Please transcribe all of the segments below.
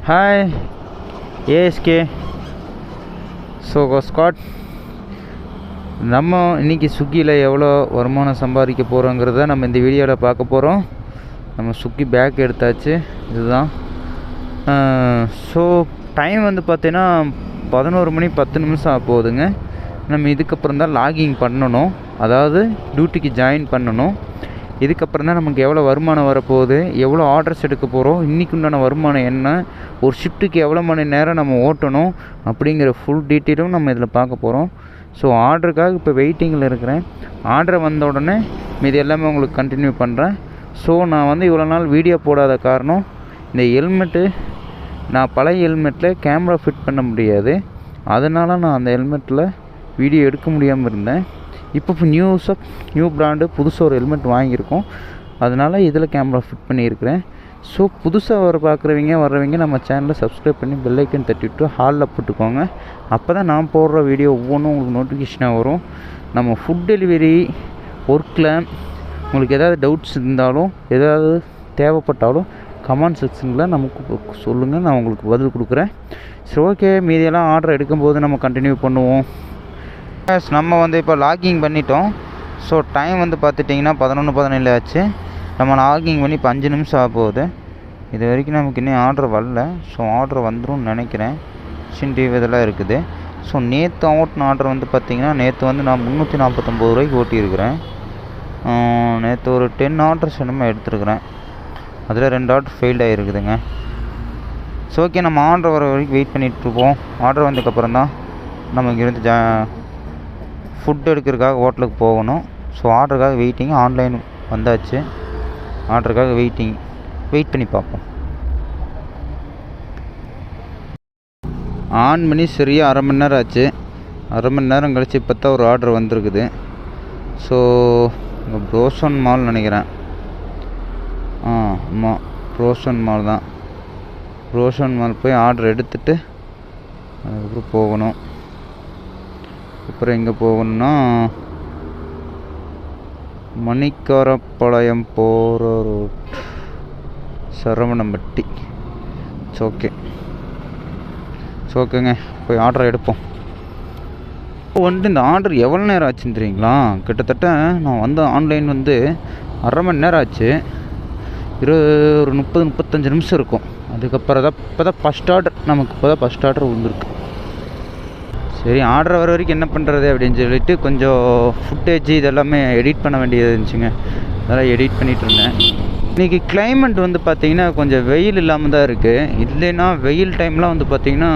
Hi ASK squad. நம்ம இன்றைக்கி ஸ்விக்கியில் எவ்வளோ வருமானம் சம்பாதிக்க போகிறோங்கிறத நம்ம இந்த வீடியோவில் பார்க்க போகிறோம். நம்ம ஸ்விக்கி பேக் எடுத்தாச்சு, இதுதான். ஸோ டைம் வந்து பார்த்தீங்கன்னா 11 மணி 10 நிமிஷம் ஆக போகுதுங்க. நம்ம இதுக்கப்புறம் தான் லாகிங் பண்ணணும், அதாவது டியூட்டிக்கு ஜாயின் பண்ணணும். இதுக்கப்புறம் தான் நமக்கு எவ்வளோ வருமானம் வரப்போகுது, எவ்வளோ ஆர்டர்ஸ் எடுக்க போகிறோம், இன்றைக்கு உண்டான வருமானம் என்ன, ஒரு ஷிஃப்ட்டுக்கு எவ்வளோ மணி நேரம் நம்ம ஓட்டணும் அப்படிங்கிற ஃபுல் டீட்டெயிலும் நம்ம இதில் பார்க்க போகிறோம். ஸோ ஆர்டருக்காக இப்போ வெயிட்டிங்கில் இருக்கிறேன். ஆர்டர் வந்த உடனே மீது எல்லாமே உங்களுக்கு கண்டினியூ பண்ணுறேன். ஸோ நான் வந்து இவ்வளோ நாள் வீடியோ போடாத காரணம், இந்த ஹெல்மெட்டு நான் பழைய ஹெல்மெட்டில் கேமரா ஃபிட் பண்ண முடியாது, அதனால் நான் அந்த ஹெல்மெட்டில் வீடியோ எடுக்க முடியாமல் இருந்தேன். இப்போ நியூ பிராண்டு புதுசாக ஒரு ஹெல்மெட் வாங்கியிருக்கோம், அதனால் இதில் கேமரா ஃபிட் பண்ணியிருக்கிறேன். ஸோ புதுசாக வர்றவங்க நம்ம சேனலை சப்ஸ்கிரைப் பண்ணி பெல் ஐக்கன் தட்டிவிட்டு ஹாலில் போட்டுக்கோங்க. அப்போ தான் நான் போடுற வீடியோ ஒவ்வொன்றும் உங்களுக்கு நோட்டிஃபிகேஷனாக வரும். நம்ம ஃபுட் டெலிவரி ஒர்க்கில் உங்களுக்கு ஏதாவது டவுட்ஸ் இருந்தாலும், ஏதாவது தேவைப்பட்டாலும் கமெண்ட் செக்ஷனில் நமக்கு சொல்லுங்கள், நான் உங்களுக்கு பதில் கொடுக்குறேன். சரி, ஓகே. மீதியெல்லாம் ஆர்டர் எடுக்கும்போது நம்ம கண்டினியூ பண்ணுவோம். நம்ம வந்து இப்போ லாகிங் பண்ணிட்டோம். ஸோ டைம் வந்து பார்த்துட்டிங்கன்னா 11:17 ஆச்சு. நம்ம லாகிங் பண்ணி இப்போ 5 நிமிஷம் ஆக போகுது. இது வரைக்கும் நமக்கு இன்னும் ஆர்டர் வரல. ஸோ ஆர்டர் வந்துடும் நினைக்கிறேன். டிவி இதெல்லாம் இருக்குது. ஸோ நேற்று ஓட்டின ஆர்டர் வந்து பார்த்திங்கன்னா, நேற்று வந்து நான் 349 ரூபாய்க்கு ஓட்டியிருக்கிறேன். நேற்று ஒரு 10 ஆர்டர்ஸ் என்னமோ எடுத்துருக்குறேன். அதில் 2 ஆர்டர் ஃபெயில்ட் ஆகிருக்குதுங்க. ஸோ ஓகே, நம்ம ஆர்டர் வர வரைக்கும் வெயிட் பண்ணிகிட்ருப்போம். ஆர்டர் வந்ததுக்கப்புறம் தான் நம்ம இங்கேருந்து ஃபுட் எடுக்கிறதுக்காக ஹோட்டலுக்கு போகணும். So ஆர்டருக்காக waiting. ஆன்லைன் வந்தாச்சு, ஆர்டருக்காக வெயிட் பண்ணி பார்ப்போம். ஆன் பண்ணி சரியாக அரை மணி நேரம் ஆச்சு. அரை மணி நேரம் கழிச்சு இப்போ தான் ஒரு ஆர்டர் வந்திருக்குது. ஸோ இங்கே ப்ரோசன் மால் நினைக்கிறேன். ஆமாம், ப்ரோசன் மால் தான். ப்ரோசன் மால் போய் ஆர்டர் எடுத்துகிட்டு அதுக்கப்புறம் போகணும். அப்புறம் எங்கே போகணுன்னா, மணிக்காரப்பாளையம் போகிற ரோட், சரவணம்பட்டி. ஓகேங்க, போய் ஆர்டர் எடுப்போம். இப்போ வந்துட்டு இந்த ஆர்டர் எவ்வளோ நேரம் ஆச்சுன்னு தெரியுங்களா? கிட்டத்தட்ட நான் வந்து ஆன்லைன் வந்து அரை மணி நேரம் ஆச்சு. ஒரு 30-35 நிமிஷம் இருக்கும். அதுக்கப்புறம் தான் இப்போ தான் ஃபஸ்ட் ஆர்டர் விழுந்துருக்கு. சரி, ஆர்டர் வர வரைக்கும் என்ன பண்ணுறது அப்படின்னு சொல்லிட்டு கொஞ்சம் ஃபுட்டேஜ் இதெல்லாமே எடிட் பண்ண வேண்டியது இருந்துச்சுங்க. அதெல்லாம் எடிட் பண்ணிகிட்டு இருந்தேன். இன்றைக்கி கிளைமேட் வந்து பார்த்திங்கன்னா கொஞ்சம் வெயில் இல்லாமல் தான் இருக்குது. இல்லைன்னா வெயில் டைம்லாம் வந்து பார்த்திங்கன்னா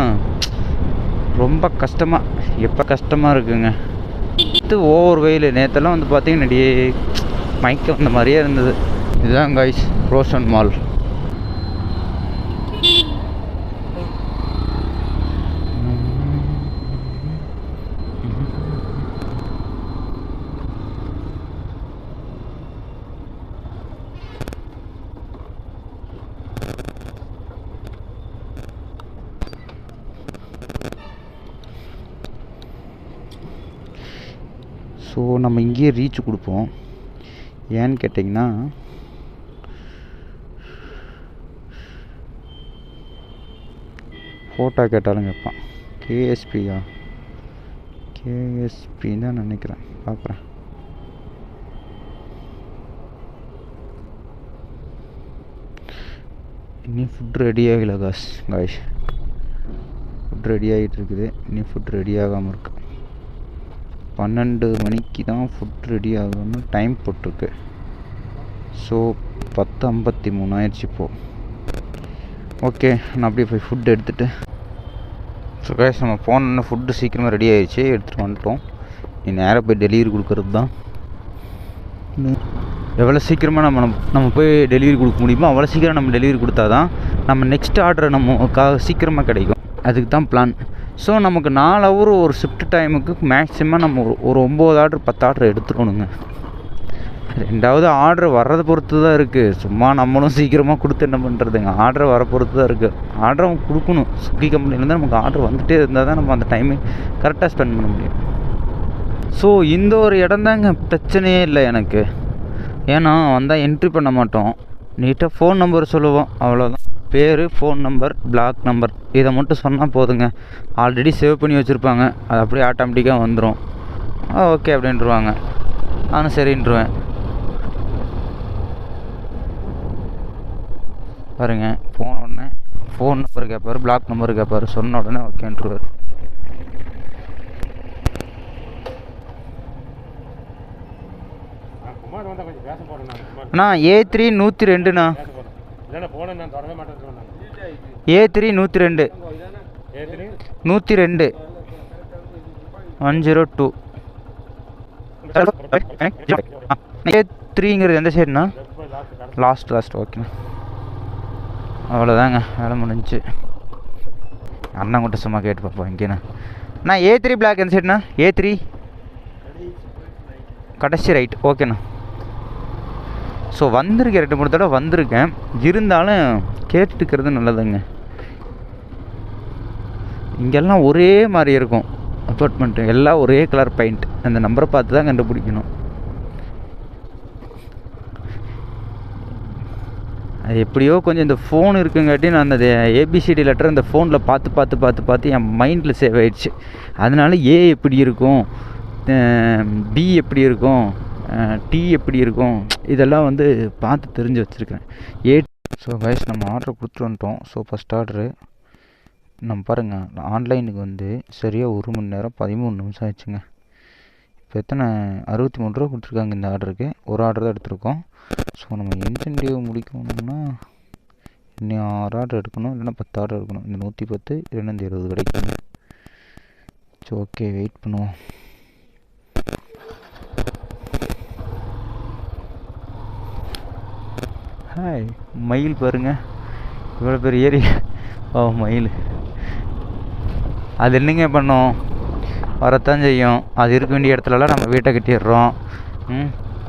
ரொம்ப கஷ்டமாக இருக்குங்க. ஓவர் வெயில். நேற்றெல்லாம் வந்து பார்த்திங்கன்னா நிறைய மயக்கம் வந்த மாதிரியே இருந்தது. இதுதான் கைஸ் ப்ரோசன் மால். ஸோ நம்ம இங்கேயே ரீச் கொடுப்போம். ஏன்னு கேட்டிங்கன்னா, ஃபோட்டோ கேட்டாலும் கேட்பான். கேஎஸ்பி தான் நினைக்கிறேன், பார்க்குறேன். இன்னும் ஃபுட் ரெடி ஆகலை காய்ஸ். ஃபுட் ரெடி ஆகிட்டு இருக்குது. இன்னும் ஃபுட் ரெடி ஆகாமல் இருக்கு. 12 மணிக்கு தான் ஃபுட் ரெடி ஆகணும்னு டைம் போட்டிருக்கு. ஸோ 10:53 ஆயிடுச்சு இப்போது. ஓகே, நான் அப்படியே போய் ஃபுட் எடுத்துகிட்டு. ஸோ கைஸ், நம்ம போனோன்னு ஃபுட்டு சீக்கிரமாக ரெடி ஆகிடுச்சு, எடுத்துகிட்டு வந்துட்டோம். நீ நேராக போய் டெலிவரி கொடுக்கறது தான். எவ்வளோ சீக்கிரமாக நம்ம போய் டெலிவரி கொடுக்க முடியுமோ அவ்வளோ சீக்கிரம் நம்ம டெலிவரி கொடுத்தா தான் நம்ம நெக்ஸ்ட் ஆர்டர் நமக்காக சீக்கிரமாக கிடைக்கும். அதுக்கு தான் பிளான். ஸோ நமக்கு 4 ஹவர் ஒரு ஷிஃப்ட் டைமுக்கு மேக்ஸிமம் நம்ம ஒரு 9 ஆர்டர் 10 ஆர்டர் எடுத்துக்கணுங்க. 2வது ஆர்டர் வர்றதை பொறுத்து தான் இருக்குது. சும்மா நம்மளும் சீக்கிரமாக கொடுத்து என்ன பண்ணுறதுங்க, ஆர்டர் வர பொறுத்து தான் இருக்குது. ஆர்டர் அவங்க கொடுக்கணும். ஸ்விக்கி கம்பெனிலேருந்து நமக்கு ஆர்டர் வந்துகிட்டே இருந்தால் தான் நம்ம அந்த டைமை கரெக்டாக ஸ்பெண்ட் பண்ண முடியும். ஸோ இந்த ஒரு இடம் தாங்க பிரச்சனையே இல்லை எனக்கு. ஏன்னா வந்தால் என்ட்ரி பண்ண மாட்டோம், நீட்டாக ஃபோன் நம்பர் சொல்லுவோம், அவ்வளோதான். பேர், ஃபோன் நம்பர், பிளாக் நம்பர் இதை மட்டும் சொன்னால் போதுங்க. ஆல்ரெடி சேவ் பண்ணி வச்சுருப்பாங்க, அது அப்படியே ஆட்டோமேட்டிக்காக வந்துடும். ஓகே அப்படின்ட்டுருவாங்க, நானும் சரின்ட்டுருவேன். பாருங்க, போன உடனே ஃபோன் நம்பர் கேட்பார், பிளாக் நம்பர் கேட்பார், சொன்ன உடனே ஓகேன்ட்டுருவார். அண்ணா A3 102ண்ணா. A3 102 102 102. A3ங்கிறது எந்த சைடுண்ணா? லாஸ்ட் ஓகேண்ணா. அவ்வளோதாங்க, வேலை முடிஞ்சு. அண்ணன் கிட்ட சும்மா கேட்டு பார்ப்போம் இங்கேண்ணா. அண்ணா A3 பிளாக் எந்த சைடுண்ணா? A3 கடைசி ரைட். ஓகேண்ணா. ஸோ வந்திருக்கேன், 2-3 தடவை வந்திருக்கேன், இருந்தாலும் கேட்டுக்கிறது நல்லதுங்க. இங்கெல்லாம் ஒரே மாதிரி இருக்கும் அப்பார்ட்மெண்ட்டு, எல்லாம் ஒரே கலர் பெயிண்ட். அந்த நம்பரை பார்த்து தான் கண்டுபிடிக்கணும். அது எப்படியோ கொஞ்சம் இந்த ஃபோன் இருக்குங்காட்டி நான் அந்த ABCD லெட்டர் இந்த ஃபோனில் பார்த்து என் மைண்டில் சேவ் ஆயிடுச்சு. அதனால A எப்படி இருக்கும், B எப்படி இருக்கும், T எப்படி இருக்கும், இதெல்லாம் வந்து பார்த்து தெரிஞ்சு வச்சுருக்கிறேன். ஸோ கைஸ், நம்ம ஆர்டர் கொடுத்துட்டு வந்துட்டோம். ஸோ ஃபஸ்ட் ஆர்டரு நம்ம பாருங்கள், ஆன்லைனுக்கு வந்து சரியாக 1 மணி நேரம் 13 நிமிஷம் ஆயிடுச்சுங்க. இப்போ எத்தனை 63 ரூபா கொடுத்துருக்காங்க இந்த ஆர்டருக்கு. ஒரு ஆர்டர் தான் எடுத்திருக்கோம். ஸோ நம்ம இன்சென்டிவ் முடிக்கணும்னா இன்னும் 6 ஆர்டர் எடுக்கணும், இல்லைன்னா 10 ஆர்டர் எடுக்கணும். இந்த 110 220 கிடைக்குங்க. ஸோ ஓகே, வெயிட் பண்ணுவோம். ஹாய், மயில் பாருங்க, இவ்வளோ பெரிய ஏரியா. ஓ மயில், அது என்னங்க பண்ணோம், வரத்தான் செய்யும். அது இருக்க வேண்டிய இடத்துலலாம் நம்ம வீட்டை கட்டிடுறோம்.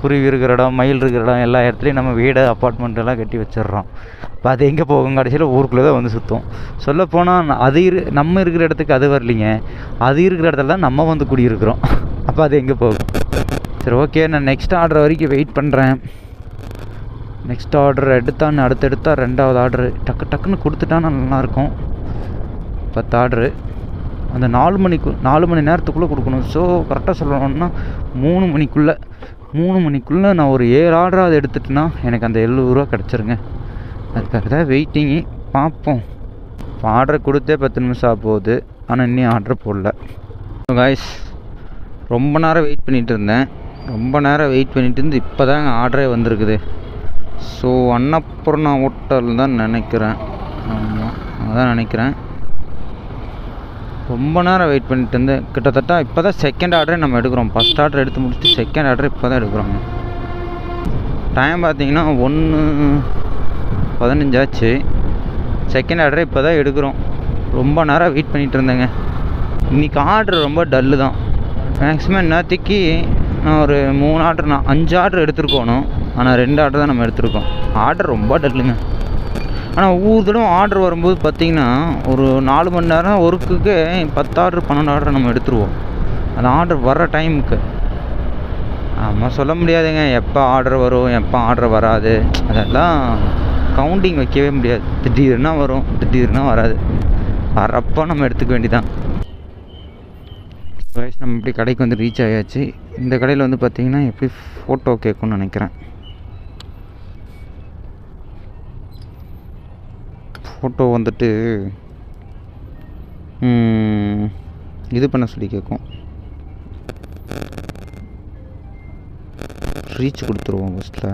குருவி இருக்கிற இடம், மயில் இருக்கிற இடம், எல்லா இடத்துலையும் நம்ம வீடு, அப்பார்ட்மெண்ட்டெல்லாம் கட்டி வச்சிடுறோம். இப்போ அது எங்கே போகும், கடைசியில் ஊருக்குள்ளே தான் வந்து சுற்றும். சொல்லப்போனால் அது நம்ம இருக்கிற இடத்துக்கு அது வரலிங்க, அது இருக்கிற இடத்துல தான் நம்ம வந்து குடியிருக்கிறோம். அப்போ அது எங்கே போகும்? சரி ஓகே, நான் நெக்ஸ்ட் ஆர்டர் வரைக்கும் வெயிட் பண்ணுறேன். நெக்ஸ்ட் ஆர்டர் எடுத்தான்னு அடுத்தடுத்தா 2வது ஆர்டரு டக்குன்னு கொடுத்துட்டான்னா நல்லாயிருக்கும். 10 ஆர்டரு அந்த 4 மணி நேரத்துக்குள்ளே கொடுக்கணும். ஸோ கரெக்டாக சொல்லணும்னா 3 மணிக்குள்ளே நான் ஒரு 7 ஆர்டராக எடுத்துட்டேன்னா எனக்கு அந்த 70 ரூபா கிடச்சிருங்க. அதுக்காக தான் வெயிட்டிங்கு. பார்ப்போம். இப்போ ஆர்டர் கொடுத்தே 10 நிமிஷம் ஆக போகுது, ஆனால் இன்னும் ஆர்டர் போடல. காய்ஸ், ரொம்ப நேரம் வெயிட் பண்ணிகிட்டு இருந்தேன். இப்போ தான் ஆர்டரே வந்திருக்குது. ஸோ அன்னபூர்ணா ஹோட்டல் தான் நினைக்கிறேன். ஆமாம், அதான் நினைக்கிறேன். ரொம்ப நேரம் வெயிட் பண்ணிட்டு இருந்தேன். கிட்டத்தட்ட இப்போ தான் செகண்ட் ஆர்டரே நம்ம எடுக்கிறோம். ஃபஸ்ட் ஆர்டர் எடுத்து முடிச்சுட்டு செகண்ட் ஆர்டர் இப்போ தான் எடுக்கிறோங்க. டைம் பார்த்தீங்கன்னா 1:15 ஆச்சு. செகண்ட் ஆர்டரே இப்போ தான் எடுக்கிறோம். ரொம்ப நேரம் வெயிட் பண்ணிகிட்டு இருந்தேங்க. இன்றைக்கி ஆர்டர் ரொம்ப டல்லு தான். மேக்ஸிமம் நேற்றுக்கு நான் ஒரு 3 ஆர்டர், நான் 5 ஆர்டர் எடுத்துருக்கணும். ஆனால் 2 ஆர்டர் தான் நம்ம எடுத்திருக்கோம். ஆர்டர் ரொம்ப டல்லுங்க. ஆனால் ஒவ்வொரு தடவை ஆர்டர் வரும்போது பார்த்திங்கன்னா ஒரு 4 மணி நேரம் ஒர்க்குக்கு 10 ஆர்டர் 12 ஆர்டர் நம்ம எடுத்துருவோம். அந்த ஆர்டர் வர்ற டைமுக்கு. ஆமாம், சொல்ல முடியாதுங்க எப்போ ஆர்டர் வரும், எப்போ ஆர்டர் வராது. அதெல்லாம் கவுண்டிங் வைக்கவே முடியாது. திடீர்னா வரும், திடீர்னா வராது. வரப்போ நம்ம எடுத்துக்க வேண்டியதான். நம்ம இப்படி கடைக்கு வந்து ரீச் ஆயாச்சு. இந்த கடையில் வந்து பார்த்திங்கன்னா எப்படி ஃபோட்டோ கேட்கும்னு நினைக்கிறேன். ஃபோட்டோ வந்துட்டு இது பண்ண சொல்லி கேட்கும். ரீச் கொடுத்துருவோம் ஃபஸ்ட்டில்.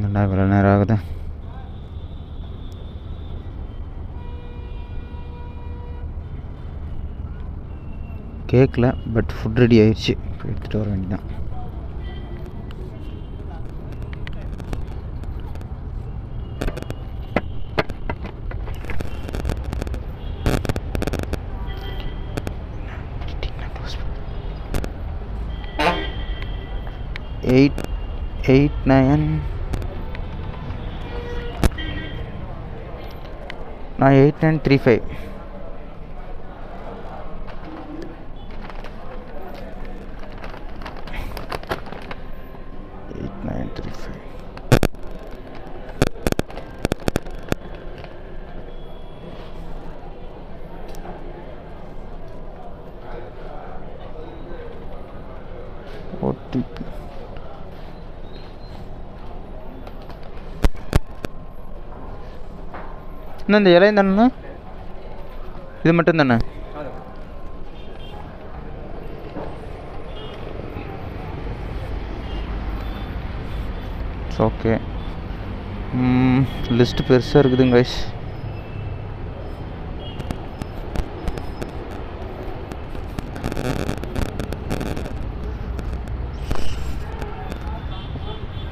நல்லா இவ்வளோ நேரம் ஆகுது. கேட்கல, பட் ஃபுட் ரெடி ஆயிடுச்சு. எடுத்துகிட்டு வர வேண்டியதான். எயிட் 9 நான் 8935. இன்னும் இந்த இலையும் தானே, இது மட்டும் தானே? ஓகே, லிஸ்ட்டு பெருசாக இருக்குதுங்க கைஸ்.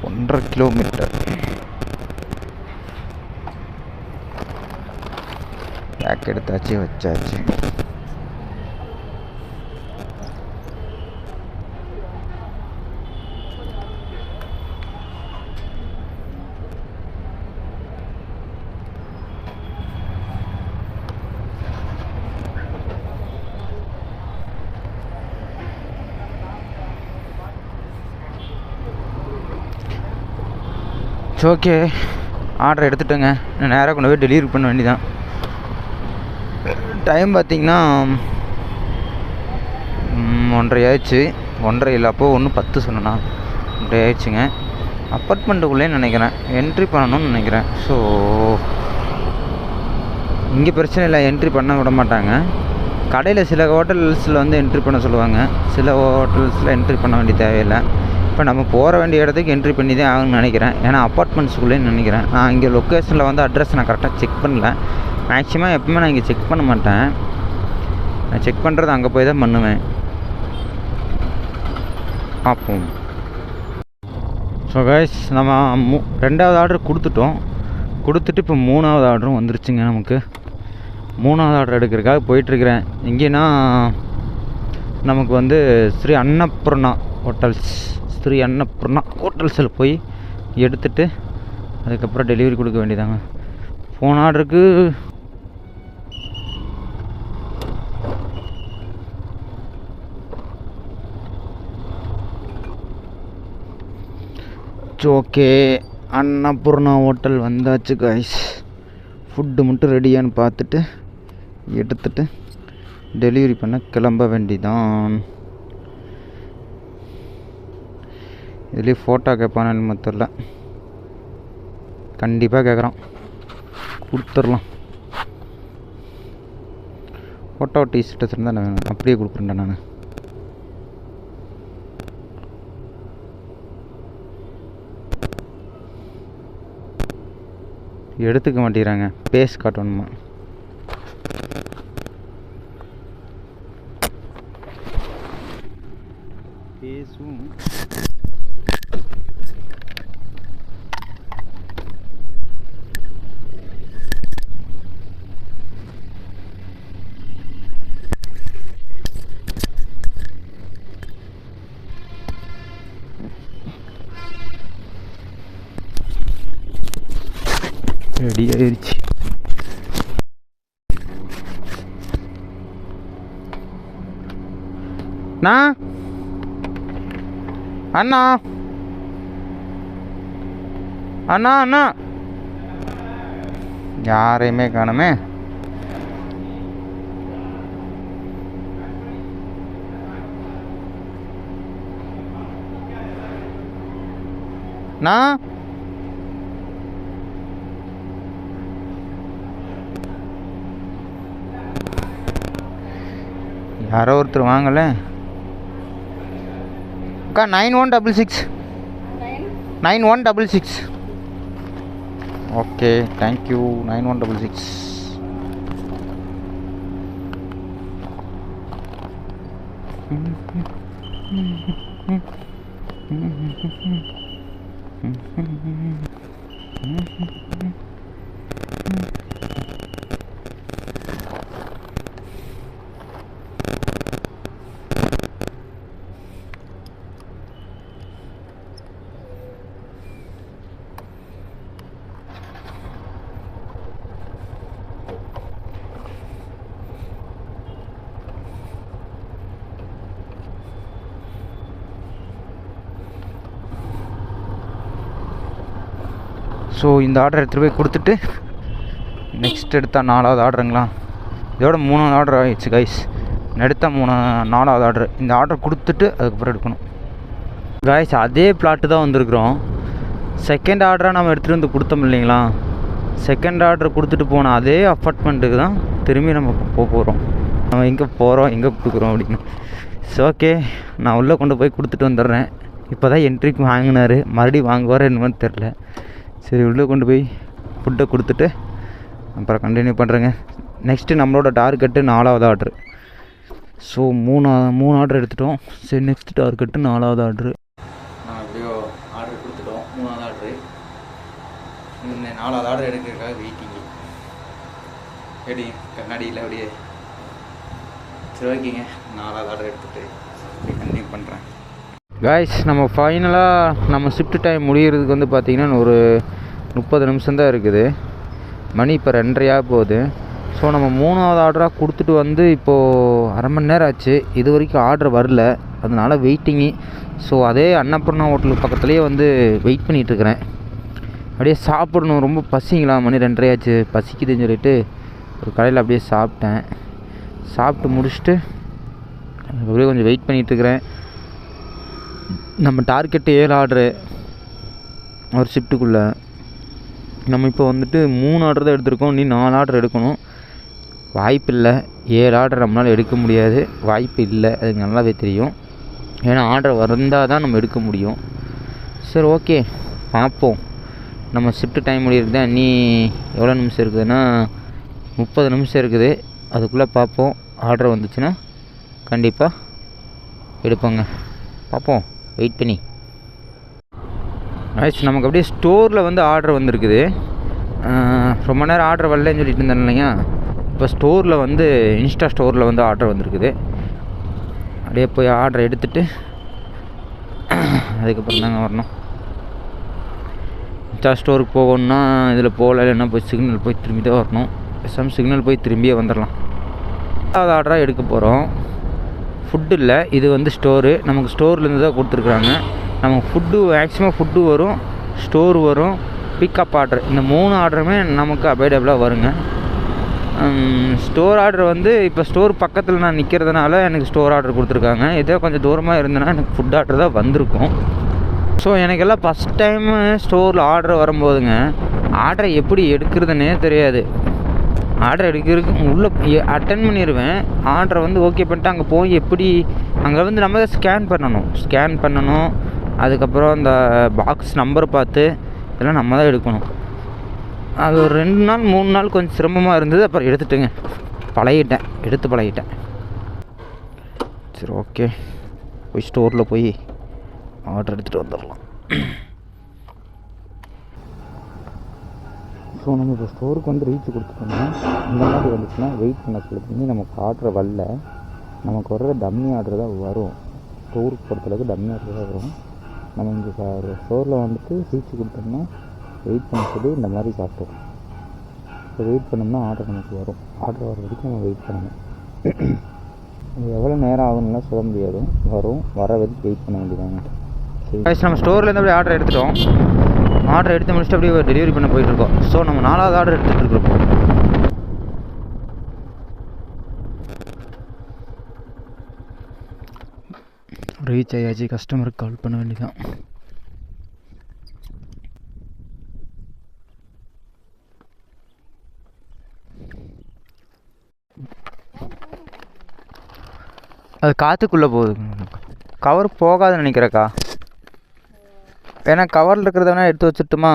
ஒன்றரை கிலோமீட்டர் பேக் எடுத்தாச்சு, வச்சாச்சு. ஓகே, ஆர்டர் எடுத்துட்டேங்க. நேராக கொண்டு போய் டெலிவரி பண்ண வேண்டியதான். டைம் பார்த்திங்கன்னா 1:30 ஆயிடுச்சு. 1:30 இல்லை, அப்போது 1:10 சொன்னேண்ணா. 1:30 ஆயிடுச்சுங்க. அப்பார்ட்மெண்ட்டுக்குள்ளே நினைக்கிறேன் என்ட்ரி பண்ணணும்னு நினைக்கிறேன். ஸோ இங்கே பிரச்சனை இல்லை, என்ட்ரி பண்ண விட மாட்டாங்க. கடையில் சில ஹோட்டல்ஸில் வந்து என்ட்ரி பண்ண சொல்லுவாங்க, சில ஹோட்டல்ஸில் என்ட்ரி பண்ண வேண்டிய தேவையில்லை. இப்போ நம்ம போகிற வேண்டிய இடத்துக்கு என்ட்ரி பண்ணி தான் ஆகணும்னு நினைக்கிறேன். ஏன்னா அப்பார்ட்மெண்ட்ஸுக்குள்ளேன்னு நினைக்கிறேன். நான் இங்கே லொக்கேஷனில் வந்து அட்ரஸ் நான் கரெக்டாக செக் பண்ணல. மேக்ஸிமம் எப்பவுமே நான் இங்கே செக் பண்ண மாட்டேன். நான் செக் பண்ணுறது அங்கே போய் தான் பண்ணுவேன். பார்ப்போம். ஸோ கைஸ், நம்ம 2வது ஆர்டர் கொடுத்துட்டு இப்போ 3வது ஆர்டரும் வந்துருச்சுங்க. நமக்கு 3வது ஆர்டர் எடுக்கிறதுக்காக போயிட்டுருக்கிறேன். எங்கேன்னா நமக்கு வந்து ஸ்ரீ அன்னபூர்ணா ஹோட்டல்ஸில் போய் எடுத்துகிட்டு அதுக்கப்புறம் டெலிவரி கொடுக்க வேண்டியதாங்க. போன ஆர்டருக்கு ஓகே, அன்னபூர்ணா ஹோட்டல் வந்தாச்சு கைஸ். ஃபுட்டு மட்டும் ரெடியான்னு பார்த்துட்டு எடுத்துகிட்டு டெலிவரி பண்ண கிளம்ப வேண்டிதான். இதுலேயே ஃபோட்டோ கேட்பானு தெரில, கண்டிப்பாக கேட்குறான், கொடுத்துடலாம். ஃபோட்டோ டீஷர்ட்ஸ் இருந்தால் நான் அப்படியே கொடுக்குறேன்டா. நான் எடுத்துக்க மாட்டேங்கிறாங்க, பேஸ் காட்டணுமா. பேசும் ரெடி ஆயிடுச்சு. அண்ணா அண்ணா அண்ணா யாரையுமே காணுமே. நான் யாரோ ஒருத்தர் வாங்கல. அக்கா 9166 9166. Okay, thank you. 9166. ஸோ இந்த ஆர்டர் எடுத்துகிட்டு போய் கொடுத்துட்டு நெக்ஸ்ட் எடுத்தால் 4வது ஆர்டருங்களா. இதோட 3வது ஆர்டர் ஆகிடுச்சு கைஸ். எடுத்தால் 4வது ஆர்டர். இந்த ஆர்டர் கொடுத்துட்டு அதுக்கப்புறம் எடுக்கணும். காய்ஸ் அதே பிளாட்டு தான் வந்திருக்குறோம். செகண்ட் ஆர்டராக நம்ம எடுத்துகிட்டு வந்து கொடுத்தோம் இல்லைங்களா, செகண்ட் ஆர்டர் கொடுத்துட்டு போன அதே அப்பார்ட்மெண்ட்டுக்கு தான் திரும்பி நம்ம போகிறோம். நம்ம எங்கே போகிறோம் எங்கே கொடுக்குறோம் அப்படின்னு. ஸோ ஓகே, நான் உள்ளே கொண்டு போய் கொடுத்துட்டு வந்துடுறேன். இப்போ தான் என்ட்ரிக்கு வாங்கினார், மறுபடியும் வாங்குவார் என்னன்னு தெரில. சரி, உள்ளே கொண்டு போய் ஃபுட்டை கொடுத்துட்டு அப்புறம் கண்டினியூ பண்ணுறேங்க. நெக்ஸ்ட்டு நம்மளோட டார்கெட்டு 4வது ஆர்டரு. ஸோ மூணு ஆர்டர் எடுத்துட்டோம். சரி, நெக்ஸ்ட் டார்கெட்டு 4வது ஆர்டரு. நான் எப்படியோ ஆர்டர் கொடுத்துட்டோம். 3வது ஆர்டரு. இந்த 4வது ஆர்டர் எடுக்கிறதுக்காக வெயிட்டிங்கு. எப்படி கண்ணாடியில் அப்படியே. சரி ஓகேங்க, 4வது ஆர்டர் எடுத்துகிட்டு அப்படியே கண்டினியூ பண்ணுறேன். காய்ஸ், நம்ம ஃபைனலாக நம்ம ஷிஃப்ட் டைம் முடிகிறதுக்கு வந்து பார்த்திங்கன்னா ஒரு 30 நிமிஷம் தான் இருக்குது. மணி இப்போ 2:30 போகுது. ஸோ நம்ம 3வது ஆர்டராக கொடுத்துட்டு வந்து இப்போது அரை மணி நேரம் ஆச்சு. இது வரைக்கும் ஆர்டர் வரல, அதனால் வெயிட்டிங்கு. ஸோ அதே அன்னபூர்ணா ஹோட்டலுக்கு பக்கத்துலேயே வந்து வெயிட் பண்ணிகிட்ருக்கிறேன். அப்படியே சாப்பிடணும், ரொம்ப பசிங்களா, மணி 2:30 ஆச்சு, பசிக்குதுன்னு சொல்லிட்டு ஒரு கடையில் அப்படியே சாப்பிட்டேன். சாப்பிட்டு முடிச்சுட்டு அப்படியே கொஞ்சம் வெயிட் பண்ணிகிட்ருக்கிறேன். நம்ம டார்கெட்டு 7 ஆர்டரு ஒரு ஷிஃப்ட்டுக்குள்ளே. நம்ம இப்போ வந்துட்டு 3 ஆர்டர் தான் எடுத்திருக்கோம். நீ 4 ஆர்டர் எடுக்கணும். வாய்ப்பு இல்லை, 7 ஆர்டர் நம்மளால் எடுக்க முடியாது. வாய்ப்பு இல்லை, அதுக்கு நல்லாவே தெரியும். ஏன்னா ஆர்டர் வந்தால் தான் நம்ம எடுக்க முடியும். சரி ஓகே, பார்ப்போம். நம்ம ஷிஃப்ட் டைம் முடியிருக்கு தான். நீ எவ்வளோ நிமிஷம் இருக்குதுன்னா 30 நிமிஷம் இருக்குது. அதுக்குள்ளே பார்ப்போம். ஆர்டர் வந்துச்சுன்னா கண்டிப்பாக எடுப்போங்க. பார்ப்போம், வெயிட் பண்ணி. ஆயிடுச்சு. நமக்கு அப்படியே ஸ்டோரில் வந்து ஆர்டர் வந்துருக்குது. ரொம்ப நேரம் ஆர்டர் வரலன்னு சொல்லிட்டு இருந்தேன் இல்லையா, இப்போ ஸ்டோரில் வந்து இன்ஸ்டா ஸ்டோரில் வந்து ஆர்டர் வந்துருக்குது. அப்படியே போய் ஆர்டர் எடுத்துகிட்டு அதுக்கப்புறம் தாங்க வரணும். இன்ஸ்டா ஸ்டோருக்கு போகணுன்னா இதில் போகல, இல்லைன்னா போய் சிக்னல் போய் திரும்பி தான் வரணும். சிக்னல் போய் திரும்பியே வந்துடலாம். அது ஆர்டராக எடுக்க போகிறோம். ஃபுட்டு இல்லை, இது வந்து ஸ்டோரு. நமக்கு ஸ்டோர்லேருந்து தான் கொடுத்துருக்குறாங்க. நமக்கு ஃபுட்டு மேக்ஸிமம் ஃபுட்டு வரும், ஸ்டோர் வரும், பிக்கப் ஆர்டர். இந்த 3 ஆர்டருமே நமக்கு அவைலபிளாக வருங்க. ஸ்டோர் ஆர்டர் வந்து இப்போ ஸ்டோர் பக்கத்தில் நான் நிற்கிறதுனால எனக்கு ஸ்டோர் ஆர்டர் கொடுத்துருக்காங்க. இதே கொஞ்சம் தூரமாக இருந்தேன்னா எனக்கு ஃபுட் ஆர்டர் தான் வந்திருக்கும். ஸோ எனக்கெல்லாம் ஃபஸ்ட் டைமு ஸ்டோரில் ஆர்டர் வரும்போதுங்க ஆர்டரை எப்படி எடுக்கிறதுனே தெரியாது. ஆர்டர் எடுக்கிறதுக்கு உள்ளே அட்டன் பண்ணிடுவேன். ஆர்டரை வந்து ஓகே பண்ணிட்டு அங்கே போய் எப்படி அங்கே வந்து நம்ம தான் ஸ்கேன் பண்ணணும். அதுக்கப்புறம் அந்த பாக்ஸ் நம்பர் பார்த்து இதெல்லாம் நம்ம தான் எடுக்கணும். அது ஒரு 2 நாள் 3 நாள் கொஞ்சம் சிரமமாக இருந்தது. அப்புறம் எடுத்து பழகிட்டேன். சரி ஓகே, போய் ஸ்டோரில் போய் ஆர்டர் எடுத்துகிட்டு வந்துடலாம். ஸோ நம்ம இப்போ ஸ்டோருக்கு வந்து ரீச் கொடுத்துட்டோம்னா இந்த மாதிரி வந்துச்சுன்னா வெயிட் பண்ண சொல்லுங்க. நமக்கு ஆர்டர் வரல, நமக்கு வர்றது டம்மி ஆர்டர் தான் வரும். ஸ்டோருக்கு பொறுத்தளவுக்கு டம்மி ஆர்டர் தான் வரும். நம்ம இங்கே ஸ்டோரில் வந்துட்டு ரீச் கொடுத்தோம்னா வெயிட் பண்ண சொல்லி இந்த மாதிரி காட்டும். இப்போ வெயிட் பண்ணோம்னா ஆர்டர் நமக்கு வரும். ஆர்டர் வர வரைக்கும் நம்ம வெயிட் பண்ணணும். இது எவ்வளோ நேரம் ஆகும்லாம் சொல்ல முடியாது, வர வரைக்கும் வெயிட் பண்ண வேண்டியதாங்க. சரி, நம்ம ஸ்டோர்லேருந்து அப்படியே ஆர்டர் எடுத்துட்டோம். ஆர்டர் எடுத்து முடிச்சுட்டு அப்படியே டெலிவரி பண்ண போயிட்டுருக்கோம். ஸோ நம்ம 4வது ஆர்டர் எடுத்துகிட்டு இருக்கோம். ரீச் ஆயாச்சு. கஸ்டமருக்கு கால் பண்ண வேண்டியதான். அது காற்றுக்குள்ளே போகுது. கவர் போகாதுன்னு நினைக்கிறக்கா. ஏன்னா கவரில் இருக்கிறத வேணால் எடுத்து வச்சுட்டுமா?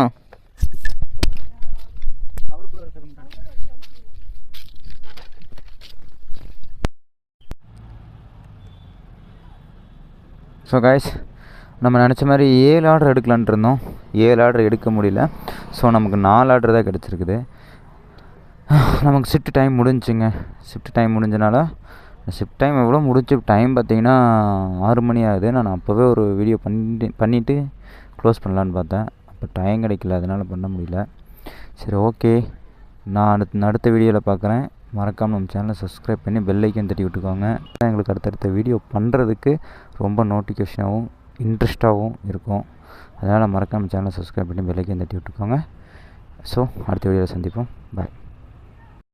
ஸோ காய்ஸ், நம்ம நினச்ச மாதிரி 7 ஆர்டர் எடுக்கலான்ட்டு இருந்தோம். 7 ஆர்டர் எடுக்க முடியல. ஸோ நமக்கு 4 ஆர்டர் தான் கிடச்சிருக்குது. நமக்கு ஷிஃப்ட் டைம் முடிஞ்சுங்க. ஷிஃப்ட் டைம் முடிஞ்சனால ஷிஃப்ட் டைம் எவ்வளோ முடிஞ்சு டைம் பார்த்திங்கன்னா 6 மணி ஆகுது. நான் அப்போவே ஒரு வீடியோ பண்ணிவிட்டு க்ளோஸ் பண்ணலான்னு பார்த்தேன். அப்போ டைம் கிடைக்கல, அதனால் பண்ண முடியல. சரி ஓகே, நான் அடுத்த வீடியோவில் பார்க்குறேன். மறக்காமல் நம்ம சேனலை சப்ஸ்கிரைப் பண்ணி பெல் ஐக்கன் தட்டி விட்டுக்கோங்க. எங்களுக்கு அடுத்தடுத்த வீடியோ பண்ணுறதுக்கு ரொம்ப நோட்டிஃபிகேஷனாகவும் இன்ட்ரெஸ்ட்டாகவும் இருக்கும். அதனால் மறக்காமல் சேனலை சப்ஸ்கிரைப் பண்ணி பெல் ஐக்கன் தட்டி விட்டுக்கோங்க. ஸோ அடுத்த வீடியோவில் சந்திப்போம். பாய்.